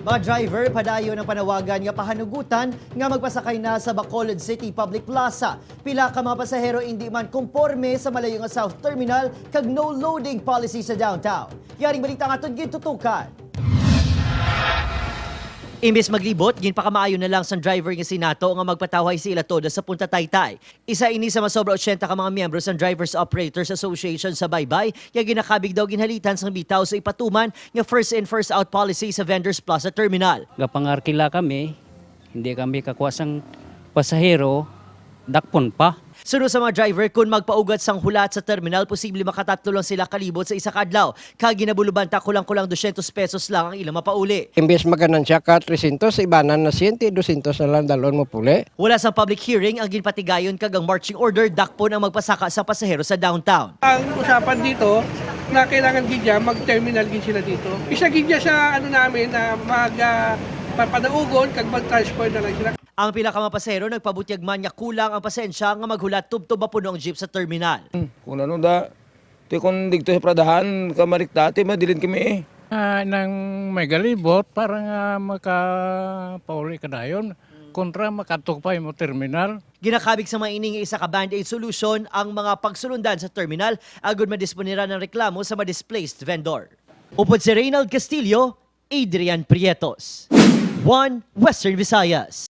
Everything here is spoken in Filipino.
Mga driver padayo ng panawagan nga pahanugutan nga magpasakay na sa Bacolod City Public Plaza. Pila ka mga pasahero hindi man komporme sa malayo nga South Terminal kag no loading policy sa downtown. Yaring balita nga atong gitutukan. Imbes maglibot, ginpakamaayo na lang sa driver nga si Nato nga magpatawhay sila todo sa Punta Taytay. Isa ini sa masobra 80 ka mga miyembro sa Drivers Operators Association sa Baybay, nga ginakabig daw ginhalitan sang bitaw sa ipatuman nga first in first out policy sa Vendors Plaza Terminal. Gapangarkila kami, hindi kami kakuha sang pasahero, dakpon pa. Sunod sa mga driver, kung magpaugat sang hulat sa terminal, posible makatatlo lang sila kalibot sa isa kadlaw. Kaginabuluban ta kulang-kulang 200 pesos lang ang ilang mapauli. Imbes maganan siya ka 300, ibanan na 100, 200 na lang dalon mo puli. Wala sang public hearing ang ginpatigayon kag ang marching order dakpon ang magpasaka sa pasahero sa downtown. Ang usapan dito na kailangan gidya mag-terminal gid sila dito. Isa gidya sa ano namin na papadaugon kag mag-transfer na lang sila. Ang pila ka mga pasahero nagpabutyag man nga kulang ang pasensya nga maghulat tubtob mapuno ang jeep sa terminal. Kung ano da, ti kung digto sa pradahan, kamarikta, ti madilin kami Nang may galibot, parang makapauli ka dayon. Kontra makatok pa yung terminal. Ginakabig sa mga ining isa ka band-aid solution ang mga pagsulundan sa terminal agud madisponera ng reklamo sa mga displaced vendor. Upod si Reynald Castillo, Adrian Prietos. 1 Western Visayas.